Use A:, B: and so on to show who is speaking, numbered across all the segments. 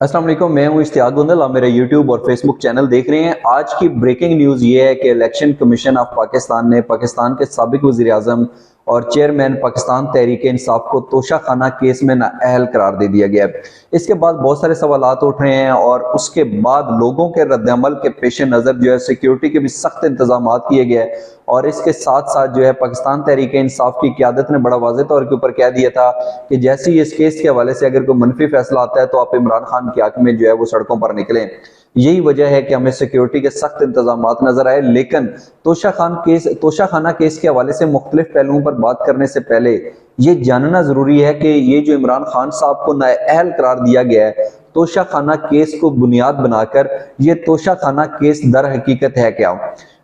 A: अस्सलाम वालेकुम, मैं हूं इश्तियाक गुंदल। आप मेरा यूट्यूब और फेसबुक चैनल देख रहे हैं। आज की ब्रेकिंग न्यूज़ ये है कि इलेक्शन कमीशन ऑफ पाकिस्तान ने पाकिस्तान के साबिक वज़ीर आज़म और चेयरमैन पाकिस्तान तहरीक इंसाफ को तोशाखाना केस में नाअहल करार दे दिया गया है। इसके बाद बहुत सारे सवालात उठ रहे हैं और उसके बाद लोगों के रद्दअमल के पेश नज़र जो है सिक्योरिटी के भी सख्त इंतजाम किए गए और इसके साथ साथ जो है पाकिस्तान तहरीक इंसाफ की क़यादत ने बड़ा वाज़ेह तौर के ऊपर कह दिया था कि जैसे ही इस केस के हवाले से अगर कोई मनफी फैसला आता है तो आप इमरान खान के हक में जो है वो सड़कों पर निकलें। यही वजह है कि हमें सिक्योरिटी के सख्त इंतजाम नजर आए। लेकिन तोशाखाना केस के हवाले से मुख्तलिफ पहलुओं पर बात करने से पहले ये जानना जरूरी है कि ये जो इमरान खान साहब को नाअहल करार दिया गया है तोशाखाना केस को बुनियाद बनाकर, ये तोशाखाना केस दर हकीकत है क्या?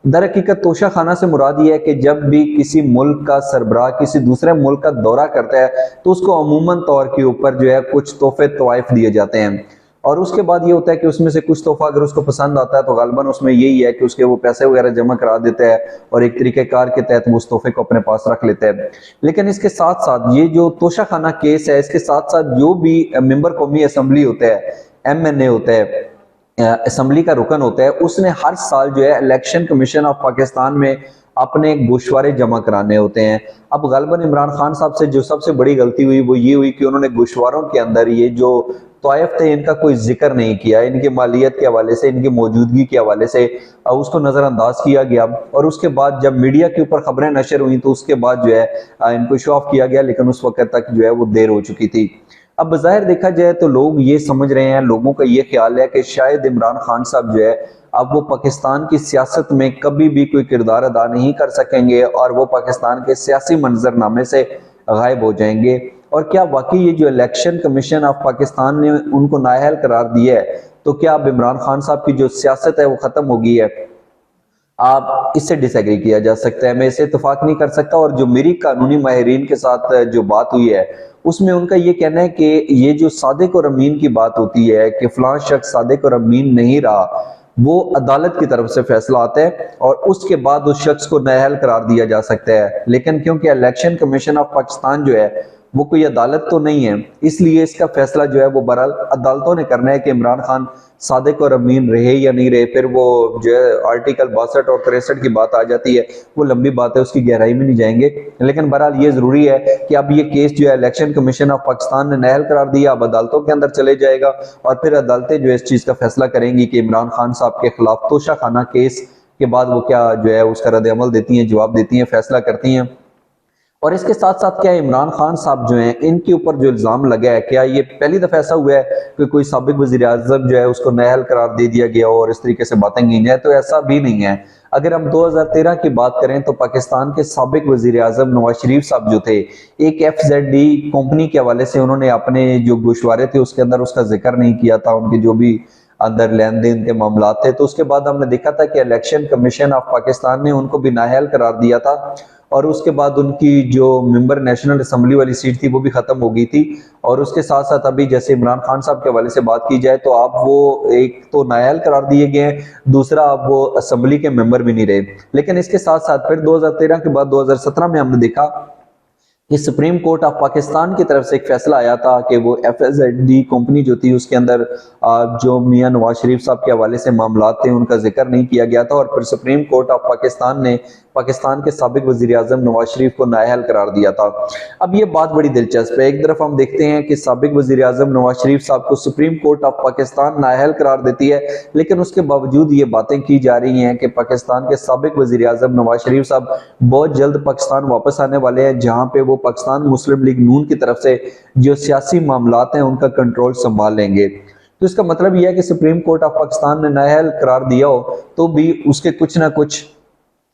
A: दर हकीकत तोशाखाना से मुराद ये है कि जब भी किसी मुल्क का सरबराह किसी दूसरे मुल्क का दौरा करता है तो उसको अमूमन तौर के ऊपर जो है कुछ तोहफे तोइफ दिए जाते हैं और उसके बाद ये होता है कि उसमें से कुछ तोहफा अगर उसको पसंद आता है तो गालबन उसमें यही है कि उसके वो पैसे वगैरह जमा करा देता है और एक तरीकेकार के तहत वो उस तोहफे को अपने पास रख लेता है। लेकिन इसके साथ साथ ये जो तोशाखाना केस है, इसके साथ साथ जो भी मेंबर कौमी असम्बली होता है, MNA होता है, असम्बली का रुकन होता है, उसने हर साल जो है इलेक्शन कमीशन ऑफ पाकिस्तान में अपने गोशवारे जमा कराने होते हैं। अब गालिबन इमरान खान साहब से जो सबसे बड़ी गलती हुई वो ये हुई कि उन्होंने गोशवारों के अंदर ये जो तोइफ थे इनका कोई जिक्र नहीं किया, इनके मालियत के हवाले से, इनकी मौजूदगी के हवाले से उसको नजरअंदाज किया गया। और उसके बाद जब मीडिया के ऊपर खबरें नशर हुई तो उसके बाद जो है इनको शो ऑफ किया गया, लेकिन उस वक्त तक जो है वो देर हो चुकी थी। अब बज़ाहिर देखा जाए तो लोग ये समझ रहे हैं, लोगों का ये ख्याल है कि शायद इमरान खान साहब जो है अब वो पाकिस्तान की सियासत में कभी भी कोई किरदार अदा नहीं कर सकेंगे और वो पाकिस्तान के सियासी मंजरनामे से गायब हो जाएंगे। और क्या वाकई ये जो इलेक्शन कमीशन ऑफ पाकिस्तान ने उनको नाअहल करार दिया है तो क्या अब इमरान खान साहब की जो सियासत है वो खत्म हो गई है? आप इससे डिसएग्री किया जा सकता है, मैं इसे इतफाक नहीं कर सकता। और जो मेरी कानूनी माहिरीन के साथ जो बात हुई है उसमें उनका ये कहना है कि ये जो सादिक और अमीन की बात होती है कि फलां शख्स सादिक और अमीन नहीं रहा, वो अदालत की तरफ से फैसला आता है और उसके बाद उस शख्स को नाअहल करार दिया जा सकता है। लेकिन क्योंकि इलेक्शन कमीशन ऑफ पाकिस्तान जो है वो कोई अदालत तो नहीं है, इसलिए इसका फैसला जो है वो बहरहाल अदालतों ने करना है कि इमरान खान सादिक और अमीन रहे या नहीं रहे। फिर वो जो है आर्टिकल 62 और 63 की बात आ जाती है, वो लंबी बात है, उसकी गहराई में नहीं जाएंगे। लेकिन बहरहाल ये जरूरी है कि अब ये केस जो है इलेक्शन कमीशन ऑफ पाकिस्तान ने नाअहल करार दिया, अब अदालतों के अंदर चले जाएगा और फिर अदालतें जो है इस चीज का फैसला करेंगी कि इमरान खान साहब के खिलाफ तोशाखाना केस के बाद वो क्या जो है उसका रद्द अमल देती हैं, जवाब देती हैं, फैसला करती हैं। और इसके साथ साथ क्या इमरान खान साहब जो हैं इनके ऊपर जो इल्जाम लगा है, क्या ये पहली दफा ऐसा हुआ है कि कोई साबिक वजीर आजम जो है उसको नाअहल करार दे दिया गया और इस तरीके से बातें की जाए? तो ऐसा भी नहीं है। अगर हम 2013 की बात करें तो पाकिस्तान के साबिक वजीर आजम नवाज शरीफ साहब जो थे, एक FZD कंपनी के हवाले से उन्होंने अपने जो गोशवारे थे उसके अंदर उसका जिक्र नहीं किया था, उनके जो भी अंदर लेन देन के मामला थे। तो उसके बाद हमने देखा था कि इलेक्शन कमीशन ऑफ पाकिस्तान ने उनको भी नाअहल करार दिया था और उसके बाद उनकी जो मेंबर नेशनल असम्बली वाली सीट थी वो भी खत्म हो गई थी। और उसके साथ साथ अभी जैसे इमरान खान साहब के हवाले से बात की जाए तो आप वो एक तो नाअहल करार दिए गए हैं, दूसरा आप वो असम्बली के मेंबर भी नहीं रहे। लेकिन इसके साथ साथ फिर 2013 के बाद 2017 में हमने देखा कि सुप्रीम कोर्ट ऑफ पाकिस्तान की तरफ से एक फैसला आया था कि वो FZD कंपनी जो थी उसके अंदर जो मियां नवाज शरीफ साहब के हवाले से मामला थे उनका जिक्र नहीं किया गया था और फिर सुप्रीम कोर्ट ऑफ पाकिस्तान ने पाकिस्तान के साबिक वजीर आजम नवाज शरीफ को नाअहल करार दिया था। अब ये बात बड़ी दिलचस्प है, एक तरफ हम देखते हैं कि साबिक वजीर आजम नवाज शरीफ साहब को सुप्रीम कोर्ट ऑफ पाकिस्तान नाअहल करार देती है, लेकिन उसके बावजूद ये बातें की जा रही हैं कि पाकिस्तान के साबिक वजीर आजम नवाज शरीफ साहब बहुत जल्द पाकिस्तान वापस आने वाले हैं, जहां पे वो पाकिस्तान मुस्लिम लीग नून की तरफ से जो सियासी मामलात हैं उनका कंट्रोल संभाल लेंगे। तो इसका मतलब यह है कि सुप्रीम कोर्ट ऑफ पाकिस्तान ने नाअहल करार दिया हो तो भी उसके कुछ ना कुछ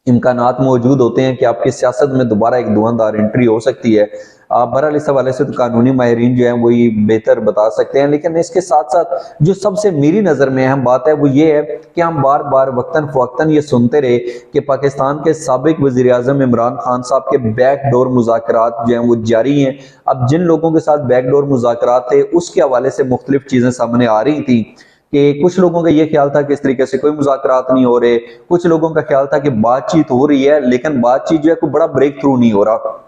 A: इम्कानात मौजूद होते हैं कि आपकी सियासत में दोबारा एक धुआंधार एंट्री हो सकती है। बहरहाल इस हवाले से तो कानूनी माहिरीन जो है वही बेहतर बता सकते हैं। लेकिन इसके साथ साथ जो सबसे मेरी नज़र में अहम बात है वो ये है कि हम बार बार वक्तन फवक्तन ये सुनते रहे कि पाकिस्तान के साबिक वजीर आजम इमरान खान साहब के बैकडोर मुज़ाकरात जो हैं वो जारी हैं। अब जिन लोगों के साथ बैकडोर मुज़ाकरात थे उसके हवाले से मुख्तलिफ चीज़ें सामने आ रही थी कि कुछ लोगों का ये ख्याल था कि इस तरीके से कोई मुज़ाकरात नहीं हो रहे, कुछ लोगों का ख्याल था कि बातचीत हो रही है लेकिन बातचीत जो है कोई बड़ा ब्रेक थ्रू नहीं हो रहा।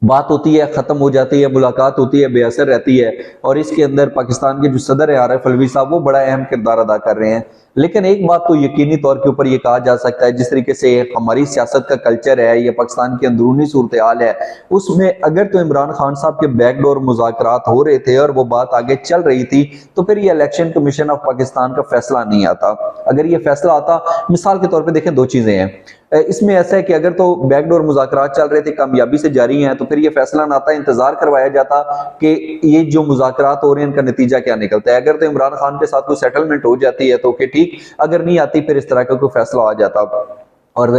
A: बात होती है, खत्म हो जाती है, मुलाकात होती है, बेअसर रहती है। और इसके अंदर पाकिस्तान के जो सदर है आरिफ अलवी साहब, वो बड़ा अहम किरदार अदा कर रहे हैं। लेकिन एक बात तो यकीनी तौर के ऊपर ये कहा जा सकता है, जिस तरीके से हमारी सियासत का कल्चर है, ये पाकिस्तान की अंदरूनी सूरत हाल है, उसमें अगर तो इमरान खान साहब के बैकडोर मुज़ाकरात हो रहे थे और वो बात आगे चल रही थी, तो फिर ये इलेक्शन कमीशन ऑफ पाकिस्तान का फैसला नहीं आता। अगर ये फैसला आता, मिसाल के तौर पर देखें, दो चीजें हैं इसमें। ऐसा है कि अगर तो बैकडोर मुज़ाकरात चल रहे थे, कामयाबी से जारी हैं, तो फिर ये फैसला ना आता, इंतजार करवाया जाता कि ये जो मुज़ाकरात हो रहे हैं इनका नतीजा क्या निकलता है। अगर तो इमरान खान के साथ कोई सेटलमेंट हो जाती है तो ओके ठीक, अगर नहीं आती फिर इस तरह का कोई फैसला आ जाता। और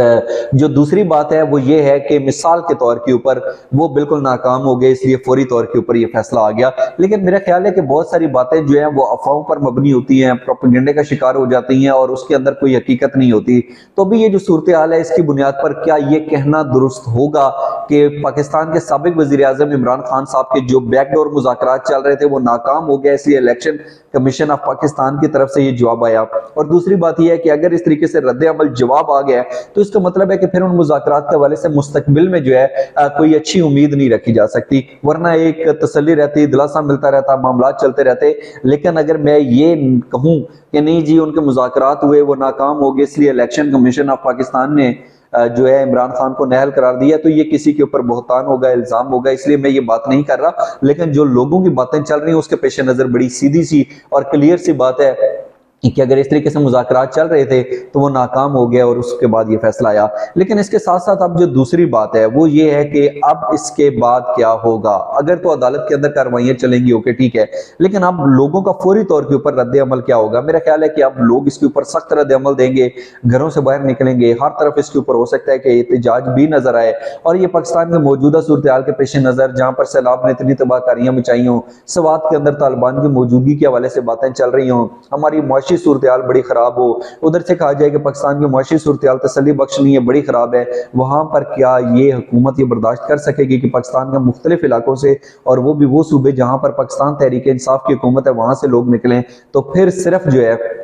A: जो दूसरी बात है वो ये है कि मिसाल के तौर के ऊपर वो बिल्कुल नाकाम हो गए, इसलिए फौरी तौर के ऊपर ये फैसला आ गया। लेकिन मेरा ख्याल है कि बहुत सारी बातें जो हैं वो अफवाहों पर मबनी होती हैं, प्रोपेगेंडे का शिकार हो जाती हैं और उसके अंदर कोई हकीकत नहीं होती। तो अभी ये जो सूरत हाल है, इसकी बुनियाद पर क्या ये कहना दुरुस्त होगा कि पाकिस्तान के साबिक वजीर आजम इमरान खान साहब के जो बैकडोर मुज़ाकरात चल रहे थे वो नाकाम हो गए, इसलिए इलेक्शन कमीशन ऑफ पाकिस्तान की तरफ से ये जवाब आया। और दूसरी बात यह है कि अगर इस तरीके से रद्द अमल जवाब आ गया तो इसका मतलब है कि फिर उन मुज़ाकरात के हवाले से मुस्तकबिल में जो है कोई अच्छी उम्मीद नहीं रखी जा सकती, वरना एक तसल्ली रहती, दिलासा मिलता रहता, मामला चलते रहते। लेकिन अगर मैं ये कहूं कि नहीं जी उनके मुज़ाकरात हुए, वो नाकाम हो गए, इसलिए इलेक्शन कमीशन ऑफ पाकिस्तान ने जो है इमरान खान को नाअहल करार दिया, तो ये किसी के ऊपर बहतान होगा, इल्जाम होगा, इसलिए मैं ये बात नहीं कर रहा। लेकिन जो लोगों की बातें चल रही हैं उसके पेश नजर बड़ी सीधी सी और क्लियर सी बात है कि अगर इस तरीके से मुज़ाकरात चल रहे थे तो वो नाकाम हो गया और उसके बाद ये फैसला आया। लेकिन इसके साथ साथ अब जो दूसरी बात है वो ये है कि अब इसके बाद क्या होगा। अगर तो अदालत के अंदर कार्रवाइयां चलेंगी ओके ठीक है, लेकिन अब लोगों का फौरी तौर के ऊपर रद्द अमल क्या होगा। मेरा ख्याल है कि अब लोग इसके ऊपर सख्त रद्द अमल देंगे, घरों से बाहर निकलेंगे, हर तरफ इसके ऊपर हो सकता है कि एहतजाज भी नजर आए। और ये पाकिस्तान के मौजूदा सूरत हाल के पेश नजर, जहां पर सैलाब ने इतनी तबाहकारियां मचाई हों, सवात के अंदर तालिबान की मौजूदगी के हवाले से बातें चल रही हों, हमारी मुआशी सूरत हाल बड़ी खराब हो, उधर से कहा जाए कि पाकिस्तान की मुआशी सूरत हाल तसल्ली बख्श नहीं है, बड़ी खराब है, वहां पर क्या ये हुकूमत ये बर्दाश्त कर सकेगी कि पाकिस्तान के मुख्तलिफ इलाकों से, और वो भी वो सूबे जहां पर पाकिस्तान तहरीक इंसाफ की हुकूमत है, वहां से लोग निकलें। तो फिर सिर्फ जो है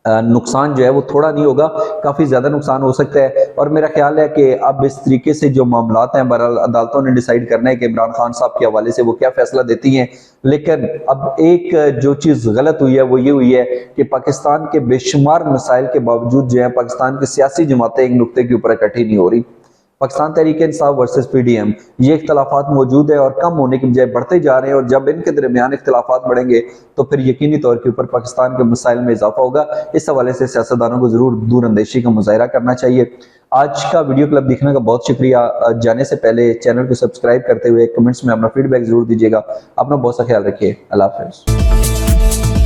A: नुकसान जो है वो थोड़ा नहीं होगा, काफी ज्यादा नुकसान हो सकता है। और मेरा ख्याल है कि अब इस तरीके से जो मामलात हैं, बहरहाल अदालतों ने डिसाइड करना है कि इमरान खान साहब के हवाले से वो क्या फैसला देती हैं। लेकिन अब एक जो चीज गलत हुई है वो ये हुई है कि पाकिस्तान के बेशुमार मसाइल के बावजूद जो है पाकिस्तान की सियासी जमातें एक नुक्ते के ऊपर इकट्ठी नहीं हो रही। पाकिस्तान तहरीक इंसाफ वर्सेस पीडीएम, ये इख्तलाफात मौजूद है और कम होने की बजाय बढ़ते जा रहे हैं। और जब इनके दरमियान इख्तलाफात बढ़ेंगे तो फिर यकीनी तौर के ऊपर पाकिस्तान के मसाइल में इजाफा होगा। इस हवाले से सियासतदानों को जरूर दूर अंदेशी का मुजाहरा करना चाहिए। आज का वीडियो क्लिप देखने का बहुत शुक्रिया। जाने से पहले चैनल को सब्सक्राइब करते हुए कमेंट्स में अपना फीडबैक जरूर दीजिएगा। अपना बहुत सा ख्याल रखिए। अल्लाह हाफिज़।